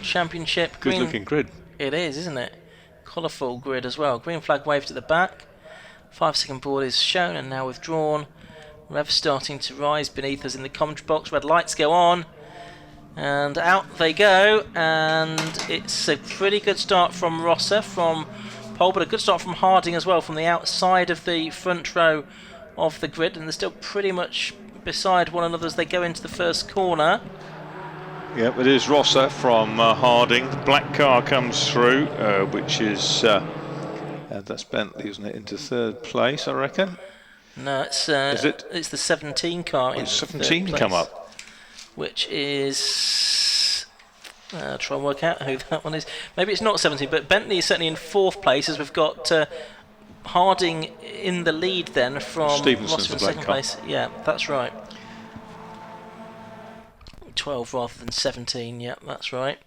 Championship. Good looking grid. It is, isn't it? Colourful grid as well. Green flag waved at the back. 5-second board is shown and now withdrawn. Rev starting to rise beneath us in the commentary box. Red lights go on. And out they go. And it's a pretty good start from Rosser from pole, but a good start from Harding as well from the outside of the front row of the grid. And they're still pretty much beside one another as they go into the first corner. Yep, it is Rosser from Harding. The black car comes through, which is that's Bentley, isn't it? Into third place, I reckon. No, it's is it? It's the 17 car. Oh, 17 come up, which is try and work out who that one is. Maybe it's not 17, but Bentley is certainly in fourth place as we've got Harding in the lead then from Stevenson's Rosser in second place. Yeah, that's right. 12 rather than 17, yeah, that's right.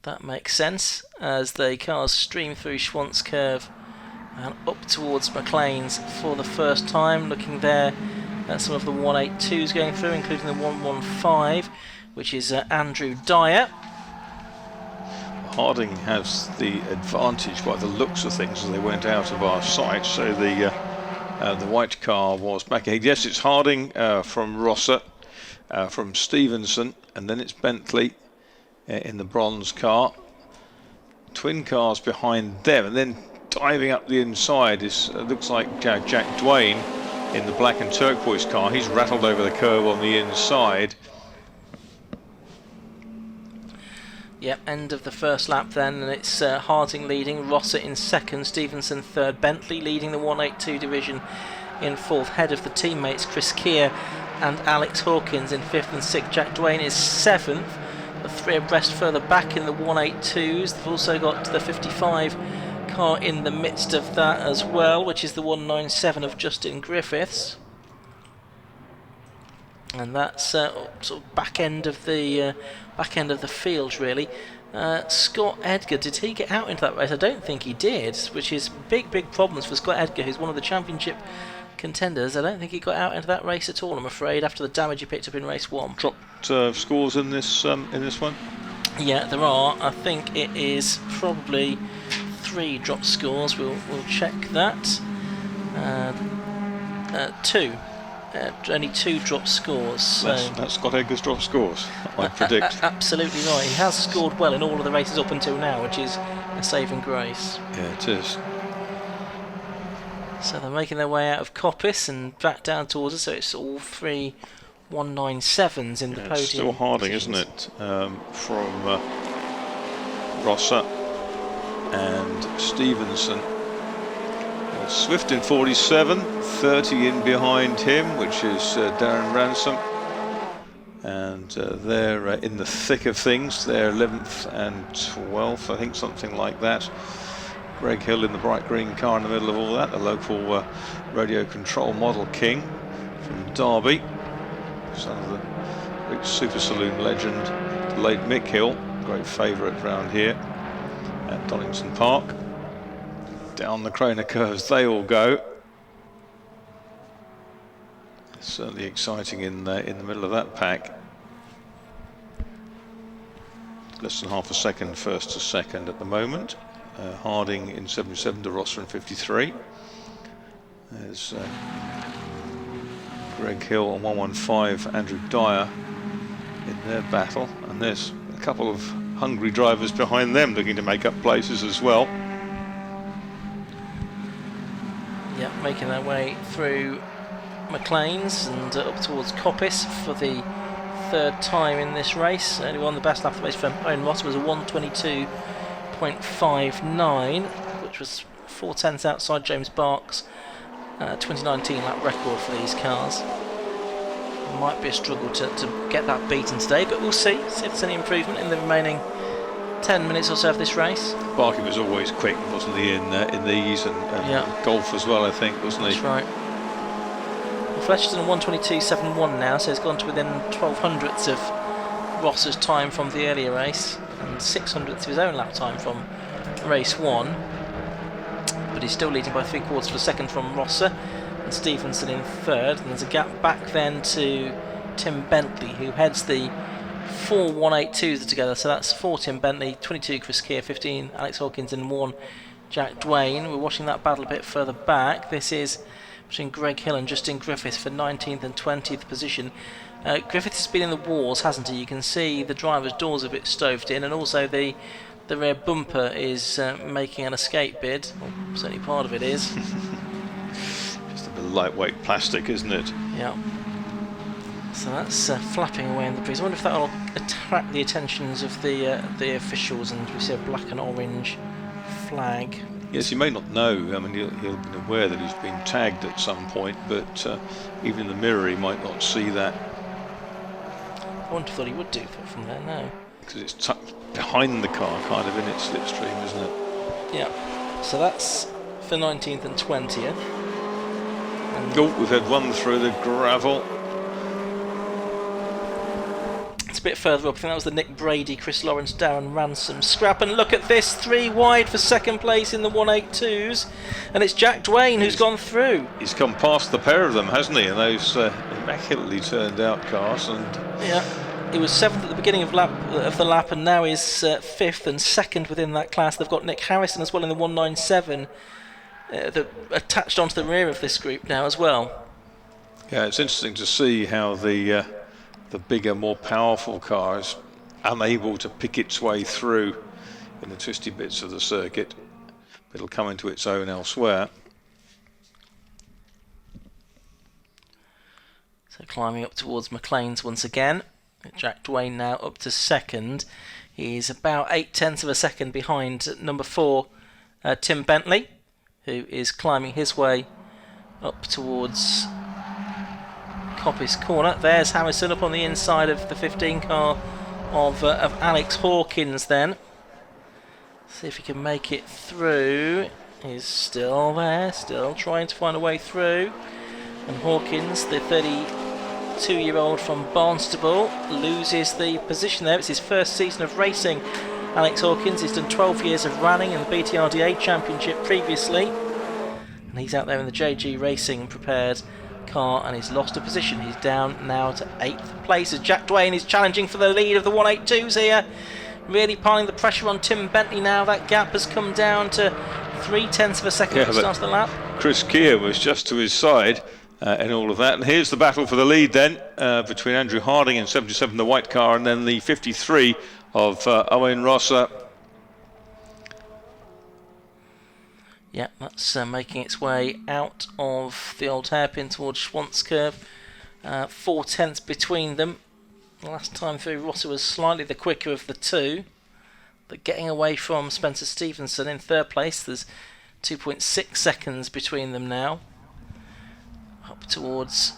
That makes sense as the cars stream through Schwantz Curve and up towards McLean's for the first time. Looking there at some of the 182s going through, including the 115, which is Andrew Dyer. Harding has the advantage by the looks of things as they went out of our sight, so the white car was back ahead. Yes, it's Harding from Rosser. From Stevenson, and then it's Bentley in the bronze car. Twin cars behind them, and then diving up the inside is looks like Jack Dwayne in the black and turquoise car. He's rattled over the curve on the inside. Yep, end of the first lap then, and it's Harding leading, Rosser in second, Stevenson third, Bentley leading the 182 division in fourth, head of the teammates Chris Keir and Alex Hawkins in fifth and sixth. Jack Dwayne is seventh. The three abreast further back in the 182s. They've also got the 55 car in the midst of that as well, which is the 197 of Justin Griffiths. And that's sort of back end of the field really. Scott Edgar, did he get out into that race? I don't think he did, which is big problems for Scott Edgar, who's one of the championship contenders. I don't think he got out into that race at all, I'm afraid, after the damage he picked up in race one. Dropped scores in this one? Yeah, there are. I think it is probably 3 drop scores. We'll check that. 2. Only 2 drop scores. So that's Scott Edgar's drop scores, I predict. Absolutely right. He has scored well in all of the races up until now, which is a saving grace. Yeah, it is. So they're making their way out of Coppice and back down towards us, so it's all 3 197s in the podium. It's still Harding, isn't it? From Rosser and Stevenson. Swift in 47, 30 in behind him, which is Darren Ransom. And they're in the thick of things. They're 11th and 12th, I think, something like that. Greg Hill in the bright green car in the middle of all that, a local radio control model king from Derby, son of the big super saloon legend, the late Mick Hill, great favourite round here at Donington Park. Down the Kroner curves they all go. It's certainly exciting in the middle of that pack. Less than half a second first to second at the moment. Harding in 77 to Rosser in 53. There's Greg Hill and 115 Andrew Dyer in their battle, and there's a couple of hungry drivers behind them looking to make up places as well. Yeah, making their way through McLean's and up towards Coppice for the 3rd time in this race. Only won the best lap of the race for Owen Ross was a 1:22.59, which was 4/10 outside James Bark's 2019 lap record for these cars. Might be a struggle to get that beaten today, but we'll see if there's any improvement in the remaining 10 minutes or so of this race. Barkey was always quick, wasn't he, in these and yeah. golf as well, I think, wasn't he? That's right. Well, Fletcher's on 1:22.71 now, so he's gone to within 1200ths of Ross's time from the earlier race and 600ths of his own lap time from race 1. But he's still leading by 3/4 of a second from Rosser and Stevenson in 3rd. And there's a gap back then to Tim Bentley, who heads the 4 182s are together, so that's 4 Tim Bentley, 22 Chris Keir, 15 Alex Hawkins, and 1 Jack Dwayne. We're watching that battle a bit further back. This is between Greg Hill and Justin Griffiths for 19th and 20th position. Griffiths has been in the wars, hasn't he? You can see the driver's doors a bit stoved in, and also the rear bumper is making an escape bid. Well, certainly part of it is. Just a bit of lightweight plastic, isn't it? Yeah. So that's flapping away in the breeze. I wonder if that will attract the attentions of the officials, and we see a black and orange flag. Yes, he may not know. I mean, he'll be aware that he's been tagged at some point, but even in the mirror, he might not see that. I wouldn't have thought he would do that from there, no. Because it's tucked behind the car, kind of in its slipstream, isn't it? Yeah. So that's for 19th and 20th. And oh, we've had one through the gravel. it's a bit further up. I think that was the Nick Brady, Chris Lawrence, Darren Ransom scrap. And look at this, 3 wide for second place in the 182s. And it's Jack Dwayne who's gone through. He's come past the pair of them, hasn't he? And those immaculately turned out cars. And yeah. He was 7th at the beginning of the lap, and now is 5th and 2nd within that class. They've got Nick Harrison as well in the 197, attached onto the rear of this group now as well. yeah, it's interesting to see how the bigger, more powerful car is unable to pick its way through in the twisty bits of the circuit. But it'll come into its own elsewhere. So climbing up towards McLean's once again. Jack Dwayne now up to 2nd. He's about 0.8 of a second behind number 4, Tim Bentley, who is climbing his way up towards Coppice Corner. There's Harrison up on the inside of the 15 car of Alex Hawkins then. See if he can make it through. He's still there, still trying to find a way through. And Hawkins, the 32-year-old from Barnstable, loses the position there. It's his first season of racing. Alex Hawkins, he's done 12 years of running in the BTRDA Championship previously, and he's out there in the JG Racing prepared car, and he's lost a position. He's down now to 8th place as Jack Dwayne is challenging for the lead of the 182s here, really piling the pressure on Tim Bentley now. That gap has come down to 0.3 of a second at the start of the lap. Chris Keir was just to his side in all of that. And here's the battle for the lead then, between Andrew Harding in 77, the white car, and then the 53 of Owen Rosser. Yeah, that's making its way out of the old hairpin towards Schwanz 4/10 between them. Last time through, Rosser was slightly the quicker of the two, but getting away from Spencer Stevenson in 3rd place. There's 2.6 seconds between them now. Up towards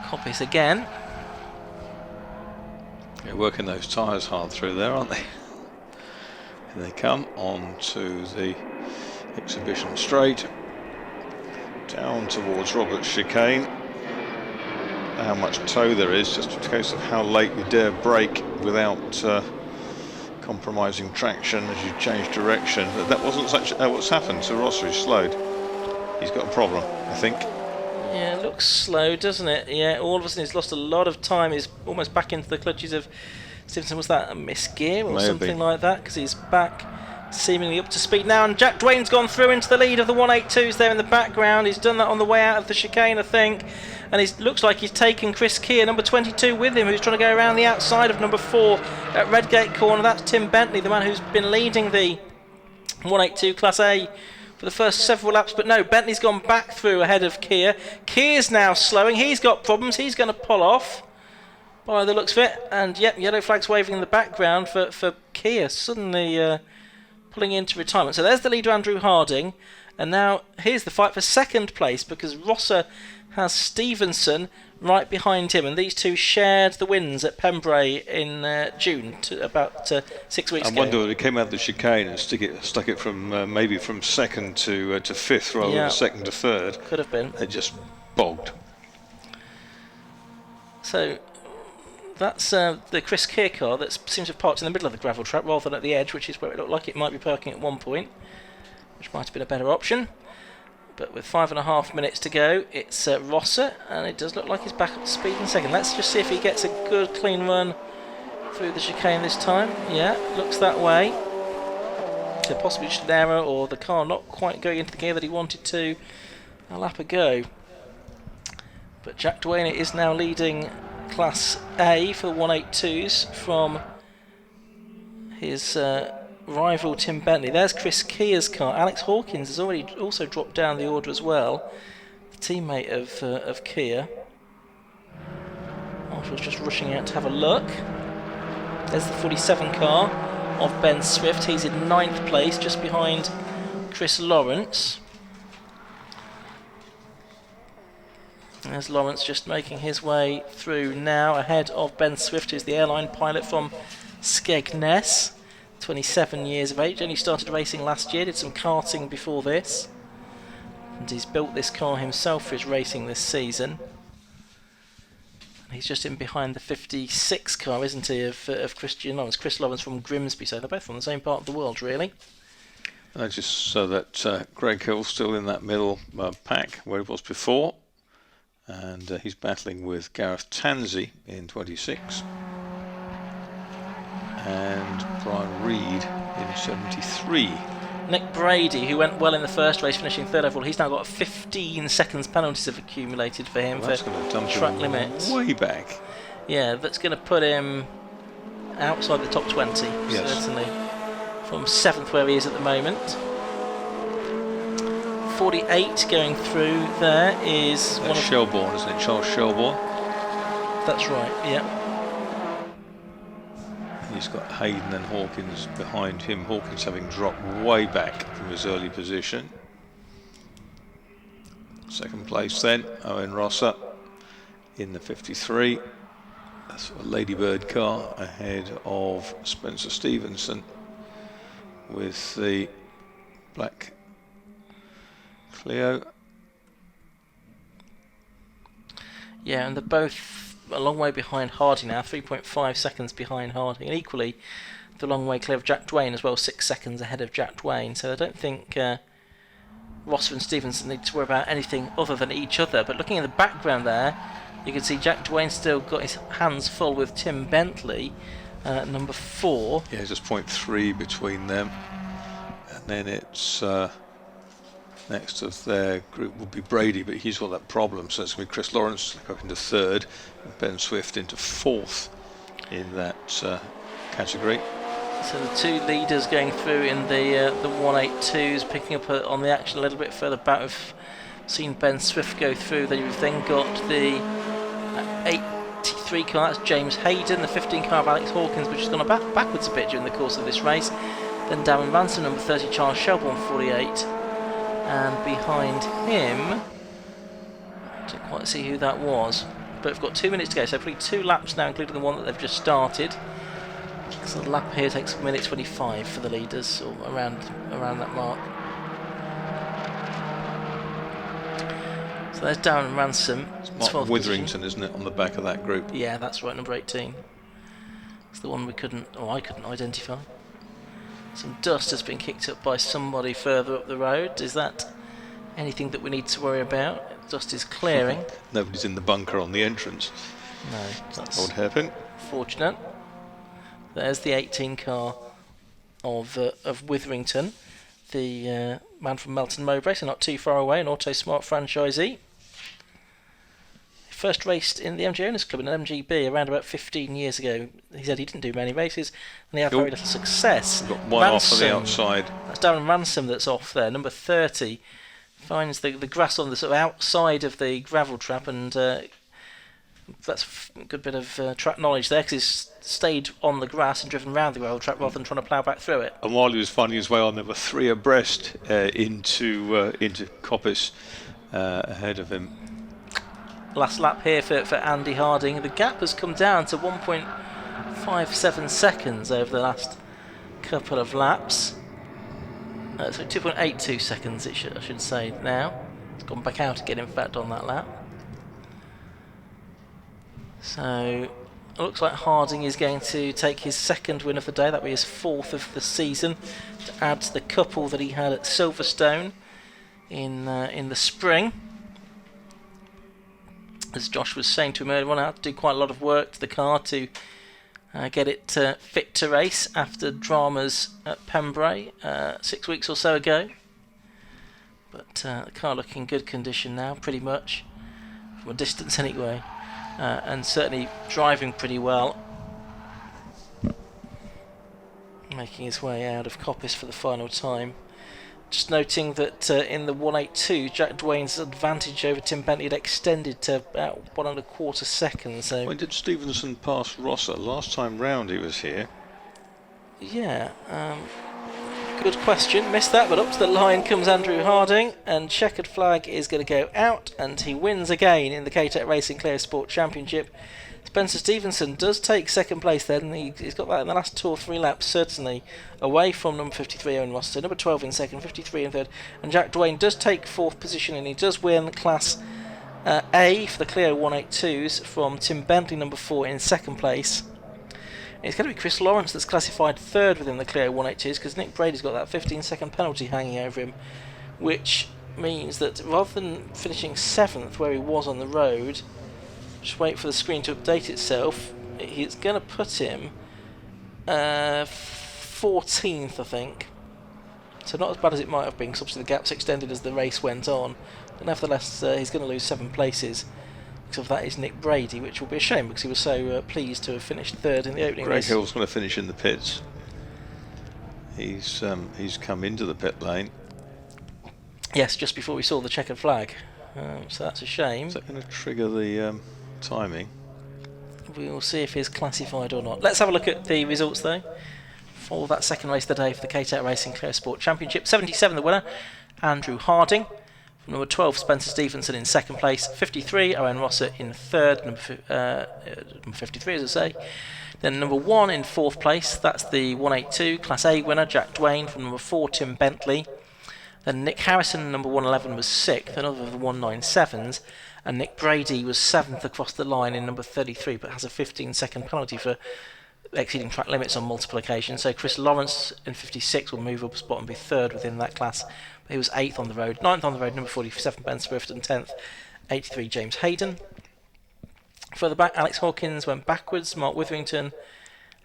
Coppice again. They're working those tyres hard through there, aren't they? Here they come on to the exhibition straight, down towards Roberts chicane. How much toe there is, just in case of how late you dare brake without compromising traction as you change direction. But that wasn't such what's happened. So Rosser is slowed. He's got a problem, I think. Yeah, it looks slow, doesn't it? Yeah, all of a sudden he's lost a lot of time. He's almost back into the clutches of Stevenson. Was that a misgear or something like that? Because he's back seemingly up to speed now, and Jack Dwayne's gone through into the lead of the 182s there in the background. He's done that on the way out of the chicane, I think, and it looks like he's taken Chris Keir, number 22, with him, who's trying to go around the outside of number 4 at Redgate Corner. That's Tim Bentley, the man who's been leading the 182 Class A for the first several laps, but no, Bentley's gone back through ahead of Keir. Keir's now slowing, he's got problems, he's going to pull off by the looks of it, and yep, yellow flag's waving in the background for Keir, suddenly pulling into retirement. So there's the leader, Andrew Harding, and now here's the fight for 2nd place, because Rosser has Stevenson right behind him, and these two shared the wins at Pembrey in June, about 6 weeks ago. I wonder if it came out of the chicane and stuck it from maybe from 2nd to 5th rather than 2nd to 3rd. Could have been. It just bogged. So that's the Chris Keir car that seems to have parked in the middle of the gravel trap rather than at the edge, which is where it looked like it might be parking at one point, which might have been a better option. But with 5.5 minutes to go, it's Rosser, and it does look like he's back up to speed in 2nd. Let's just see if he gets a good clean run through the chicane this time. Yeah, looks that way. So possibly just an error, or the car not quite going into the gear that he wanted to a lap ago. But Jack Dwayne is now leading Class A for the 182s from his rival Tim Bentley. There's Chris Keir's car. Alex Hawkins has already also dropped down the order as well, the teammate of Keir. Marshall's just rushing out to have a look. There's the 47 car of Ben Swift. He's in 9th place, just behind Chris Lawrence. There's Lawrence just making his way through now, ahead of Ben Swift, who's the airline pilot from Skegness, 27 years of age. Only started racing last year, did some karting before this, and he's built this car himself for his racing this season. And he's just in behind the 56 car, isn't he, of Christian Lawrence. Chris Lawrence from Grimsby, so they're both from the same part of the world, really. Just so that Greg Hill's still in that middle pack where he was before, and he's battling with Gareth Tansey in 26 and Brian Reed in 73. Nick Brady, who went well in the first race, finishing 3rd overall, he's now got 15 seconds penalties have accumulated for him for track limits. Way back. Yeah, that's going to put him outside the top 20, yes. Certainly. From 7th where he is at the moment. 48 going through there is... That's Shelbourne, isn't it? Charles Shelbourne. That's right, yeah. He's got Hayden and Hawkins behind him. Hawkins having dropped way back from his early position. 2nd place then, Owen Rosser in the 53. That's a Ladybird car ahead of Spencer Stevenson with the black Clio. Yeah, and they're both a long way behind Harding now, 3.5 seconds behind Harding, and equally the long way clear of Jack Dwayne as well, 6 seconds ahead of Jack Dwayne. So I don't think Rosser and Stevenson need to worry about anything other than each other. But looking in the background there, you can see Jack Dwayne still got his hands full with Tim Bentley, number 4. Yeah, just 0.3 between them, and then it's next of their group will be Brady, but he's got that problem, so it's going to be Chris Lawrence up into 3rd and Ben Swift into 4th in that category. So the 2 leaders going through in the 182s, picking up on the action a little bit further back. We've seen Ben Swift go through. Then you've then got the 83 car, that's James Hayden, the 15 car of Alex Hawkins, which has gone backwards a bit during the course of this race. Then Darren Ransom, number 30, Charles Shelbourne, 48. And behind him, I don't quite see who that was, but we've got 2 minutes to go, so probably 2 laps now, including the one that they've just started. So the lap here takes 1 minute 25 for the leaders, or around that mark. So there's Darren Ransom. It's Mark Witherington, isn't it, on the back of that group? Yeah, that's right, number 18. It's the one I couldn't identify. Some dust has been kicked up by somebody further up the road. Is that anything that we need to worry about? Dust is clearing. Nobody's in the bunker on the entrance. No, that's old hairpin. Fortunate. There's the 18 car of Witherington, the man from Melton Mowbray, so not too far away, an Auto Smart franchisee. First raced in the MG Owners Club in an MGB around about 15 years ago. He said he didn't do many races and he had very little success. Got one off on the outside. That's Darren Ransom that's off there, number 30. Finds the grass on the sort of outside of the gravel trap, and that's a good bit of track knowledge there, because he's stayed on the grass and driven round the gravel trap rather than trying to plough back through it. And while he was finding his way on, there were 3 abreast into Coppice ahead of him. Last lap here for Andy Harding. The gap has come down to 1.57 seconds over the last couple of laps. So 2.82 seconds, I should say now. It's gone back out again, in fact, on that lap. So it looks like Harding is going to take his 2nd win of the day. That will be his 4th of the season, to add to the couple that he had at Silverstone in the spring. As Josh was saying to him earlier on, I had to do quite a lot of work to the car to get it fit to race after dramas at Pembrey 6 weeks or so ago. But the car looking in good condition now, pretty much, from a distance anyway, and certainly driving pretty well. Making his way out of Coppice for the final time. Just noting that in the 182, Jack Dwayne's advantage over Tim Bentley had extended to about 1.25 seconds. So when did Stevenson pass Rosser? Last time round he was here. Yeah, good question. Missed that, but up to the line comes Andrew Harding, and checkered flag is going to go out, and he wins again in the K-Tec Racing Clio Sport Championship. Spencer Stevenson does take second place then, and he's got that in the last 2 or 3 laps, certainly, away from number 53, Owen Ross. So number 12 in second, 53 in third, and Jack Dwayne does take 4th position, and he does win Class A for the Clio 182s from Tim Bentley, number 4, in second place. It's going to be Chris Lawrence that's classified 3rd within the Clio 182s, because Nick Brady's got that 15-second penalty hanging over him, which means that rather than finishing 7th where he was on the road, just wait for the screen to update itself, it's going to put him 14th, I think. So not as bad as it might have been, because obviously the gap's extended as the race went on. But nevertheless, he's going to lose 7 places. Because of that is Nick Brady, which will be a shame, because he was so pleased to have finished 3rd in the opening Greg race. Hill's going to finish in the pits. He's come into the pit lane. Yes, just before we saw the checkered flag. So that's a shame. Is that going to trigger the timing? We will see if he's classified or not. Let's have a look at the results though for that second race of the day for the K-Tec Racing Clio Sport Championship. 77 the winner, Andrew Harding. From number 12, Spencer Stevenson in second place. 53, Owen Rosser in third. Number 53, as I say. Then number 1 in 4th place, that's the 182 Class A winner, Jack Dwayne. From number 4, Tim Bentley. Then Nick Harrison, number 111, was 6th, another of the 197s. And Nick Brady was 7th across the line in number 33, but has a 15-second penalty for exceeding track limits on multiple occasions. So Chris Lawrence in 56 will move up a spot and be 3rd within that class. But he was 8th on the road. 9th on the road, number 47, Ben Swift, and 10th, 83, James Hayden. Further back, Alex Hawkins went backwards. Mark Witherington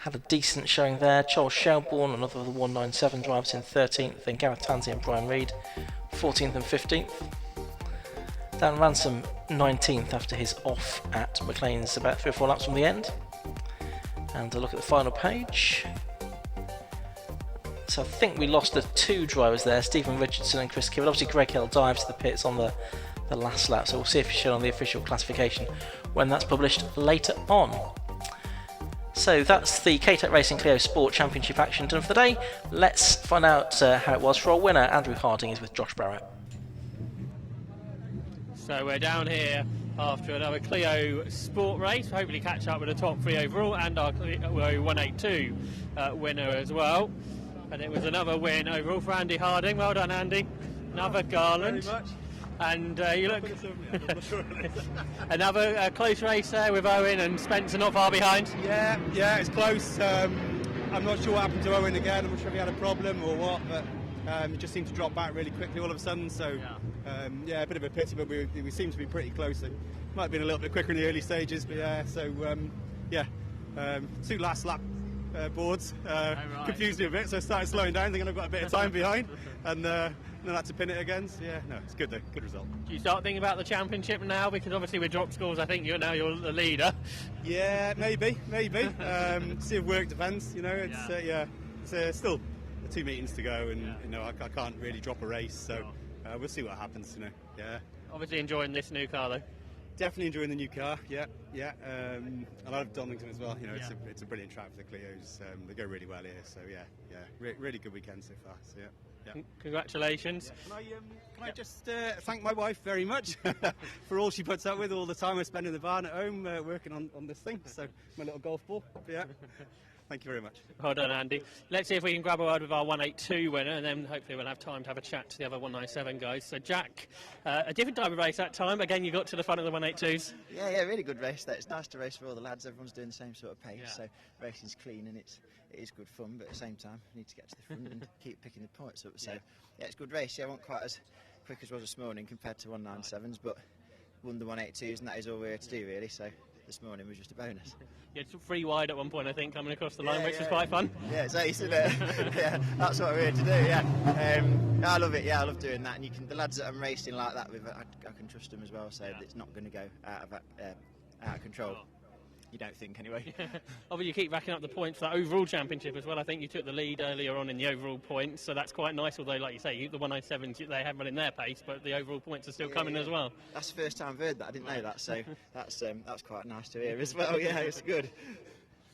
had a decent showing there. Charles Shelbourne, another of the 197 drivers, in 13th. Then Gareth Tansey and Brian Reid, 14th and 15th. Dan Ransom, 19th after his off at McLean's about 3 or 4 laps from the end. And a look at the final page. So I think we lost the 2 drivers there, Stephen Richardson and Chris Kidd. Obviously Greg Hill dives to the pits on the last lap, so we'll see if he's shown on the official classification when that's published later on. So that's the K-Tec Racing Clio Sport Championship action done for the day. Let's find out how it was for our winner. Andrew Harding is with Josh Barrett. So we're down here after another Clio Sport race. Hopefully catch up with the top 3 overall and our Clio 182 winner as well. And it was another win overall for Andy Harding. Well done, Andy. Another Garland. Very much. And you look another close race there with Owen and Spencer not far behind. Yeah, it's close. I'm not sure what happened to Owen again. I'm not sure if he had a problem or what, but he just seemed to drop back really quickly all of a sudden. So a bit of a pity, but we seem to be pretty close. It might have been a little bit quicker in the early stages, but 2 last lap boards confused me a bit, so I started slowing down, thinking I've got a bit of time behind, and then I had to pin it again. So it's good though, good result. Do you start thinking about the championship now? Because obviously with drop scores, I think you're the leader. Yeah, maybe. See if work depends. It's still 2 meetings to go, and I can't really drop a race, so we'll see what happens. Obviously enjoying this new car though. Definitely enjoying the new car. I love Donington as well. It's a brilliant track for the Clios. They go really well here. So really good weekend so far. So Congratulations. Can I just thank my wife very much for all she puts up with, all the time I spend in the barn at home working on this thing. So my little golf ball. Thank you very much. Well done, Andy. Let's see if we can grab a word with our 182 winner, and then hopefully we'll have time to have a chat to the other 197 guys. So, Jack, a different type of race that time. Again, you got to the front of the 182s. Yeah, really good race. It's nice to race for all the lads. Everyone's doing the same sort of pace, so racing's clean and it is good fun. But at the same time, you need to get to the front and keep picking the points up. So, it's a good race. I wasn't quite as quick as was this morning compared to 197s, but won the 182s, and that is all we're here to do, really. So, this morning was just a bonus. You had 3 wide at one point, I think, coming across the line, which was quite fun. Yeah, it's ace, isn't it? Yeah, that's what we're here to do. Yeah, I love it. Yeah, I love doing that. And the lads that I'm racing like that with, I can trust them as well. So it's not going to go out of control. Oh. You don't think, anyway. Oh, but you keep racking up the points for that overall championship as well. I think you took the lead earlier on in the overall points, so that's quite nice. Although, like you say, the 107s, they haven't run in their pace, but the overall points are still coming as well. That's the first time I've heard that. I didn't know that, so that's quite nice to hear as well. Yeah, it's good.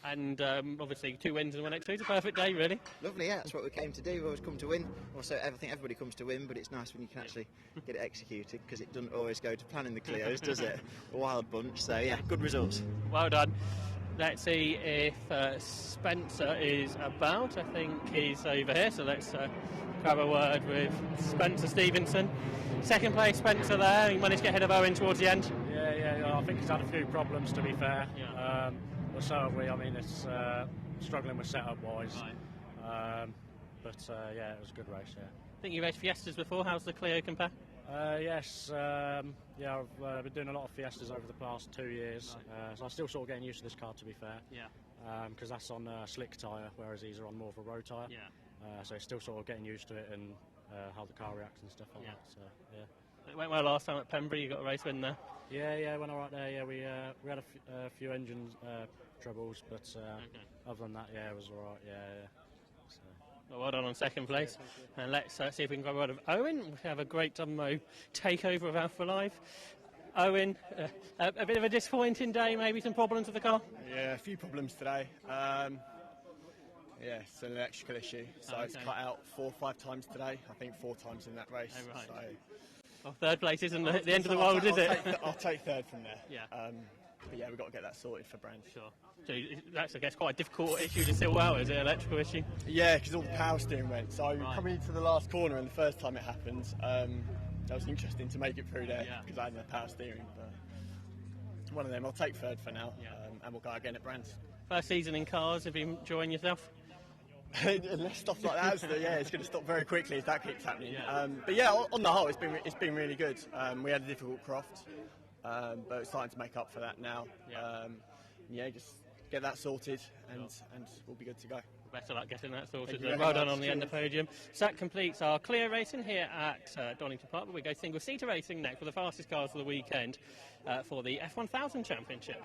And obviously 2 wins and 1x2 is a perfect day, really. Lovely, yeah, that's what we came to do. We always come to win. Also, I think everybody comes to win, but it's nice when you can actually get it executed, because it doesn't always go to plan in the Clios, does it? A wild bunch, so yeah, good results. Well done. Let's see if Spencer is about. I think he's over here, so let's grab a word with Spencer Stevenson. Second place, Spencer there. He managed to get ahead of Owen towards the end. Yeah, I think he's had a few problems, to be fair. Yeah. But so have we. I mean, it's struggling with setup wise. Right. But yeah, it was a good race. Yeah. I think you raced Fiestas before. How's the Clio compare? Yes. Yeah, I've been doing a lot of Fiestas over the past 2 years. Right. So I'm still sort of getting used to this car, to be fair. Yeah. Because that's on a slick tyre, whereas these are on more of a road tyre. Yeah. So it's still sort of getting used to it and how the car reacts and stuff like that. So yeah. It went well last time at Pembrey. You got a race win there. Yeah, went all right there. Yeah, we had a few engine troubles, but other than that, yeah, it was all right. Yeah. So. Well done on second place. And let's see if we can grab a word of Owen. We have a great Dumbo takeover of Alpha Live. Owen, a bit of a disappointing day, maybe some problems with the car? Yeah, a few problems today. Yeah, it's an electrical issue. So it's cut out 4 or 5 times today. I think 4 times in that race. Oh, right. So. Well, third place isn't the end of the world, is it? I'll take third from there. Yeah. But yeah, we've got to get that sorted for Brand. Sure. So that's, I guess, quite a difficult issue to sort out, is it? Electrical issue? Yeah, because all the power steering went. So coming into the last corner, and the first time it happened, that was interesting to make it through there because I had no power steering. But one of them, I'll take third for now, and we'll go again at Brands. First season in cars, have you enjoying yourself? Unless stuff like that, it's going to stop very quickly if that keeps happening. But yeah, on the whole, it's been really good. We had a difficult Croft, but it's starting to make up for that now. Just get that sorted, and we'll be good to go. Best of luck getting that sorted. Well done on the end of podium. So that completes our Clio racing here at Donington Park. But we go single-seater racing next for the fastest cars of the weekend for the F1000 Championship.